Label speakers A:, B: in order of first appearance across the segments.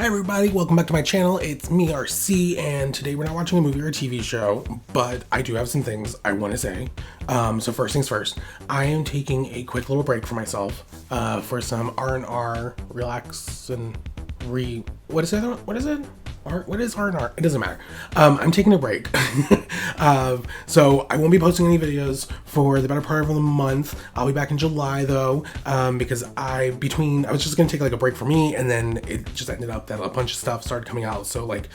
A: Hi everybody, welcome back to my channel. It's me, RC, and today we're not watching a movie or a TV show, but I do have some things I want to say. So first things first, I am taking a quick little break for myself for some R&R, relax and what is it? What is R&R? It doesn't matter. I'm taking a break. So I won't be posting any videos for the better part of the month. I'll be back in July though, because I was just gonna take like a break for me, and then it just ended up that a bunch of stuff started coming out. So like,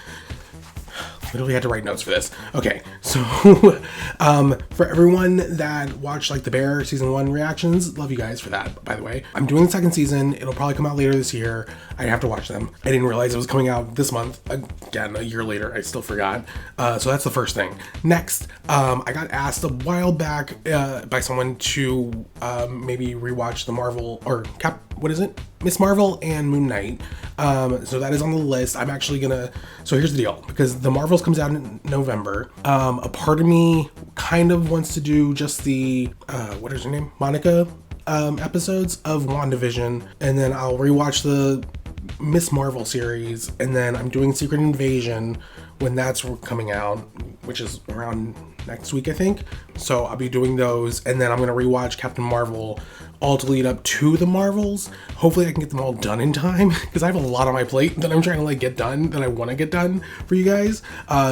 A: literally had to write notes for this. Okay, so for everyone that watched like the Bear season 1 reactions, love you guys for that, by the way. I'm doing the second season. It'll probably come out later this year. I have to watch them. I didn't realize it was coming out this month. Again, a year later, I still forgot. So that's the first thing. Next, I got asked a while back by someone to maybe rewatch the Marvel, or Miss Marvel and Moon Knight. So that is on the list. I'm actually gonna, so here's the deal, because the Marvels comes out in November. A part of me kind of wants to do just the, what is her name? Monica episodes of WandaVision, and then I'll rewatch the Miss Marvel series, and then I'm doing Secret Invasion when that's coming out, which is around next week, I think. So I'll be doing those, and then I'm gonna rewatch Captain Marvel, all to lead up to the Marvels. Hopefully I can get them all done in time, because I have a lot on my plate that I'm trying to like get done, that I want to get done for you guys.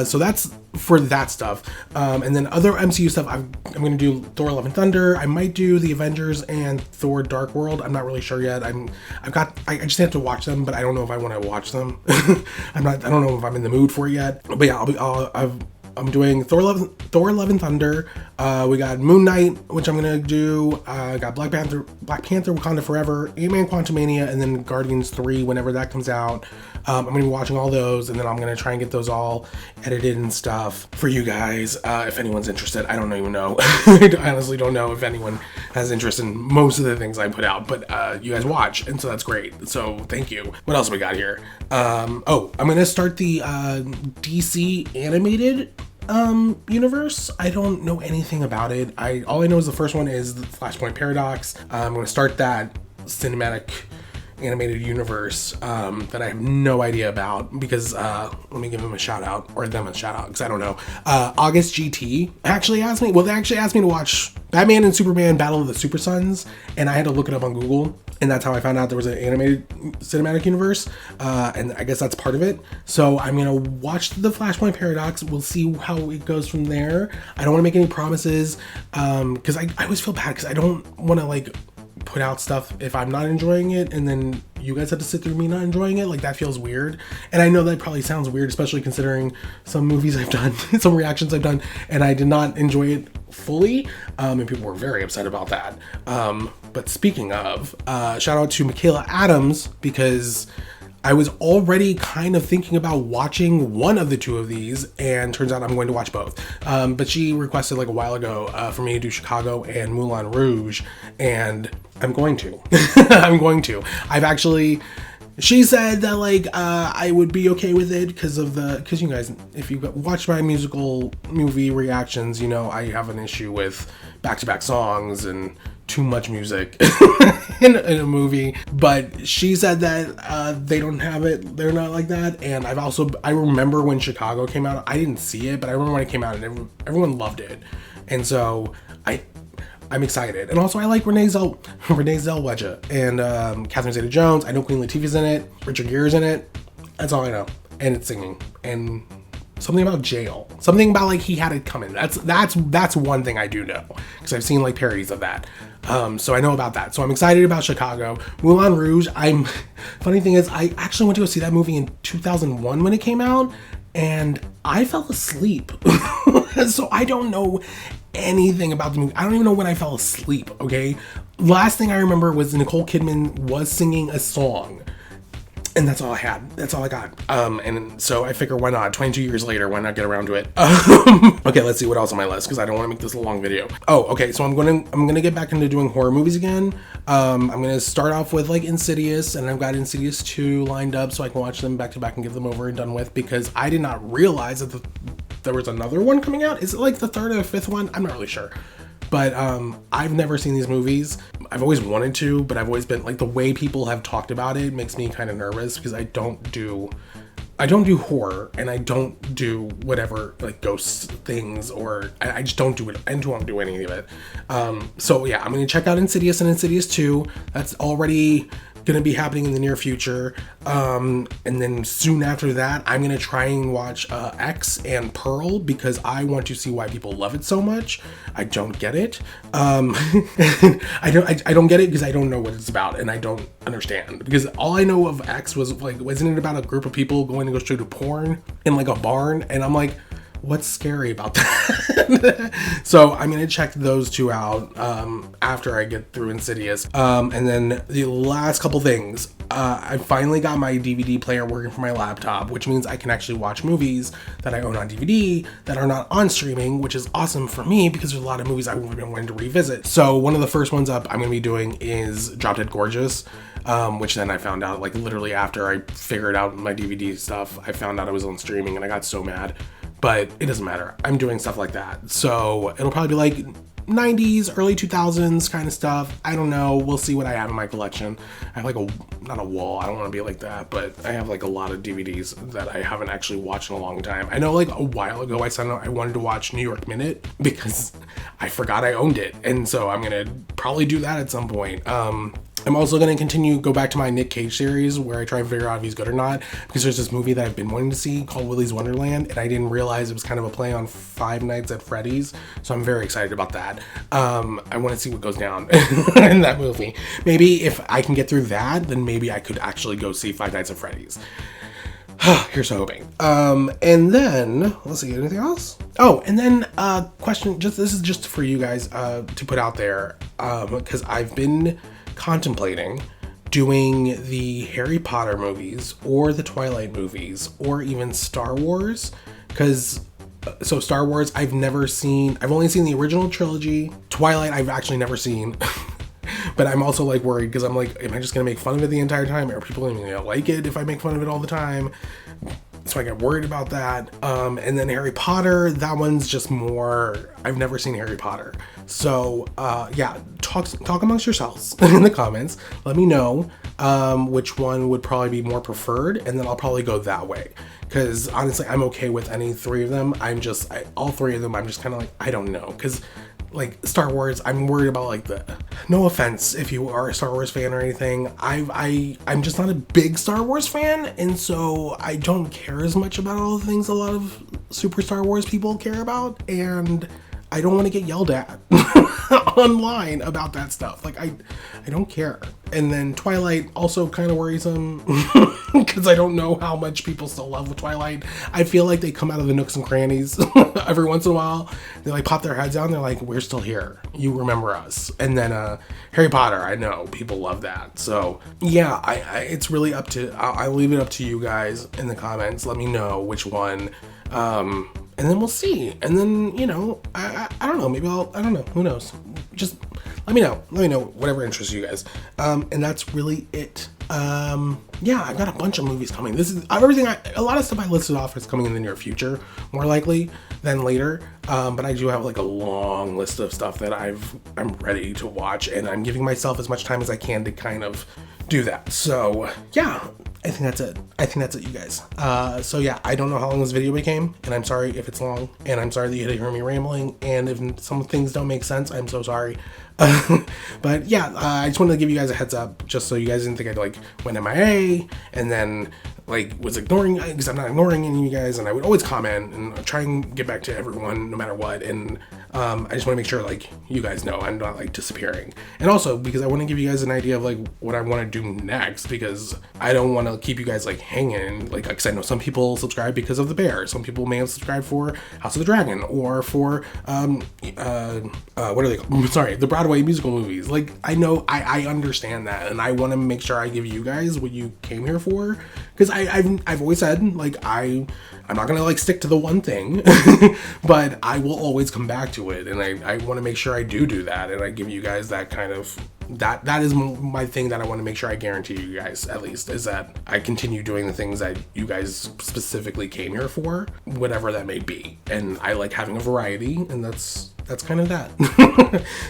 A: So that's for that stuff. And then other MCU stuff, I'm gonna do Thor: Love and Thunder. I might do the Avengers and Thor: Dark World. I'm not really sure yet. I just have to watch them, but I don't know if I want to watch them. I don't know if I'm in the mood for it yet. But yeah, I'm doing Thor: Love and Thunder. We got Moon Knight, which I'm gonna do. Got Black Panther, Wakanda Forever, Ant-Man Quantumania, and then Guardians 3 whenever that comes out. I'm gonna be watching all those, and then I'm gonna try and get those all edited and stuff for you guys. If anyone's interested, I don't even know. I honestly don't know if anyone has interest in most of the things I put out, but you guys watch, and so that's great. So thank you. What else we got here? I'm gonna start the DC animated universe. I don't know anything about it. All I know is the first one is the Flashpoint Paradox. I'm going to start that cinematic animated universe that I have no idea about, because let me give them a shout out, or them a shout out, because I don't know. August GT actually asked me, they actually asked me to watch Batman and Superman Battle of the Super Sons, and I had to look it up on Google, and that's how I found out there was an animated cinematic universe, and I guess that's part of it. So I'm gonna watch the Flashpoint Paradox. We'll see how it goes from there. I don't want to make any promises, because I always feel bad, because I don't want to like put out stuff if I'm not enjoying it, and then you guys have to sit through me not enjoying it. Like, that feels weird, and I know that probably sounds weird, especially considering some movies I've done, some reactions I've done, and I did not enjoy it fully, and people were very upset about that. But speaking of, shout out to Michaela Adams, because I was already kind of thinking about watching one of the two of these, and turns out I'm going to watch both. But she requested like a while ago for me to do Chicago and Moulin Rouge, and I'm going to. I'm going to. She said that like I would be okay with it because you guys, if you watch my movie reactions, you know I have an issue with back-to-back songs and too much music in a movie. But she said that they don't have it, they're not like that. And I remember when Chicago came out, I didn't see it, but I remember when it came out and everyone loved it, and so I'm excited. And also I like Renee Zellweger and Catherine Zeta-Jones. I know Queen Latifah's in it, Richard Gere's in it. That's all I know. And it's singing, and something about jail, something about like he had it coming. That's one thing I do know, because I've seen like parodies of that. So I know about that. So I'm excited about Chicago. Moulin Rouge, funny thing is, I actually went to go see that movie in 2001 when it came out, and I fell asleep. So I don't know anything about the movie. I don't even know when I fell asleep, okay? Last thing I remember was Nicole Kidman was singing a song, and that's all I had. That's all I got. And so I figure, why not? 22 years later, why not get around to it? Okay, let's see what else on my list, because I don't want to make this a long video. Oh, okay, so I'm gonna get back into doing horror movies again. I'm gonna start off with like Insidious, and I've got Insidious 2 lined up so I can watch them back to back and get them over and done with, because I did not realize that there was another one coming out. Is it like the third or fifth one? I'm not really sure. But I've never seen these movies. I've always wanted to, but I've always been like, the way people have talked about it makes me kind of nervous because I don't do horror, and I don't do whatever, like, ghost things, or I just don't do it. I don't do any of it. So yeah, I'm gonna check out Insidious and Insidious 2. That's already gonna be happening in the near future. And then soon after that, I'm gonna try and watch X and Pearl, because I want to see why people love it so much. I don't get it. I don't get it because I don't know what it's about, and I don't understand, because all I know of X was like, wasn't it about a group of people going to go straight to porn in like a barn? And I'm like, what's scary about that? So I'm gonna check those two out after I get through Insidious. And then the last couple things, I finally got my DVD player working for my laptop, which means I can actually watch movies that I own on DVD that are not on streaming, which is awesome for me because there's a lot of movies I've been wanting to revisit. So one of the first ones up I'm gonna be doing is Drop Dead Gorgeous, which then I found out, like, literally after I figured out my DVD stuff, I found out I was on streaming and I got so mad. But it doesn't matter. I'm doing stuff like that. So it'll probably be like 90s, early 2000s kind of stuff. I don't know. We'll see what I have in my collection. I have like not a wall. I don't want to be like that, but I have like a lot of DVDs that I haven't actually watched in a long time. I know like a while ago I said I wanted to watch New York Minute because I forgot I owned it. And so I'm going to probably do that at some point. I'm also going to go back to my Nick Cage series where I try and figure out if he's good or not, because there's this movie that I've been wanting to see called Willy's Wonderland, and I didn't realize it was kind of a play on Five Nights at Freddy's, so I'm very excited about that. I want to see what goes down in that movie. Maybe if I can get through that, then maybe I could actually go see Five Nights at Freddy's. Here's hoping. And then, let's see, anything else? Oh, and then question, this is just for you guys to put out there, because I've been contemplating doing the Harry Potter movies or the Twilight movies or even Star Wars, because so Star Wars I've only seen the original trilogy. Twilight I've actually never seen. But I'm also like worried because I'm like, am I just gonna make fun of it the entire time? Are people even gonna like it if I make fun of it all the time? So I get worried about that. And then Harry Potter, that one's just more, I've never seen Harry Potter. So yeah, talk amongst yourselves in the comments. Let me know which one would probably be more preferred, and then I'll probably go that way. Because honestly, I'm okay with any three of them. All three of them, I'm just kind of like, I don't know. Because like Star Wars, I'm worried about like no offense if you are a Star Wars fan or anything, I'm just not a big Star Wars fan, and so I don't care as much about all the things a lot of super Star Wars people care about, and I don't want to get yelled at online about that stuff. Like I don't care. And then Twilight also kind of worrisome because I don't know how much people still love with Twilight. I feel like they come out of the nooks and crannies every once in a while. They like pop their heads out and they're like, we're still here. You remember us. And then Harry Potter, I know people love that. So yeah, it's really up to, I'll leave it up to you guys in the comments. Let me know which one. And then we'll see. And then, you know, I don't know, maybe I don't know, who knows? Just let me know whatever interests you guys. And that's really it. Yeah, I've got a bunch of movies coming. This is everything. A lot of stuff I listed off is coming in the near future, more likely than later. But I do have like a long list of stuff that I'm ready to watch, and I'm giving myself as much time as I can to kind of do that. So yeah, I think that's it, you guys. So yeah, I don't know how long this video became, and I'm sorry if it's long, and I'm sorry that you had to hear me rambling, and if some things don't make sense, I'm so sorry. But yeah, I just wanted to give you guys a heads up, just so you guys didn't think I'd like went MIA and then like was ignoring, because I'm not ignoring any of you guys, and I would always comment and try and get back to everyone no matter what. And I just want to make sure like you guys know I'm not like disappearing, and also because I want to give you guys an idea of like what I want to do next, because I don't want to keep you guys like hanging, like because I know some people subscribe because of The Bear, some people may have subscribed for House of the Dragon, or for what are they called? Sorry, the Broadway musical movies. Like I know I understand that, and I want to make sure I give you guys what you came here for, because I've always said like I'm not gonna like stick to the one thing, but I will always come back to it, and I want to make sure I do that, and I give you guys that kind of that is my thing that I want to make sure I guarantee you guys, at least, is that I continue doing the things that you guys specifically came here for, whatever that may be. And I like having a variety, and that's kind of that.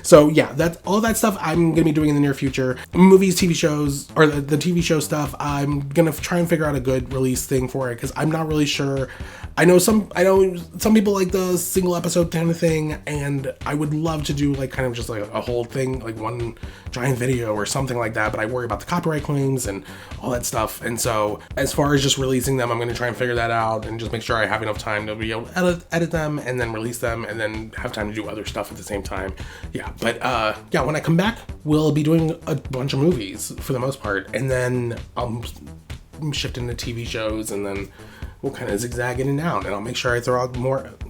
A: So yeah, that's all that stuff I'm gonna be doing in the near future. Movies, TV shows, or the TV show stuff, I'm gonna try and figure out a good release thing for it, because I'm not really sure. I know some people like the single episode kind of thing, and I would love to do like kind of just like a whole thing, like one giant video or something like that, but I worry about the copyright claims and all that stuff. And so as far as just releasing them, I'm going to try and figure that out and just make sure I have enough time to be able to edit them and then release them and then have time to do other stuff at the same time. Yeah, but yeah, when I come back, we'll be doing a bunch of movies for the most part, and then I'll shift into TV shows, and then we'll kind of zigzag in and out, and I'll make sure I throw out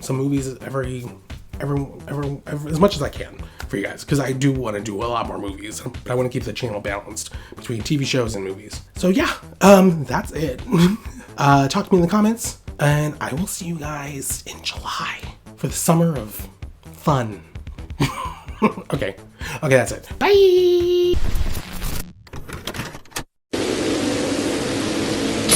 A: some movies every as much as I can for you guys, because I do want to do a lot more movies, but I want to keep the channel balanced between TV shows and movies. So yeah, that's it. Talk to me in the comments, and I will see you guys in July for the summer of fun. Okay, that's it. Bye.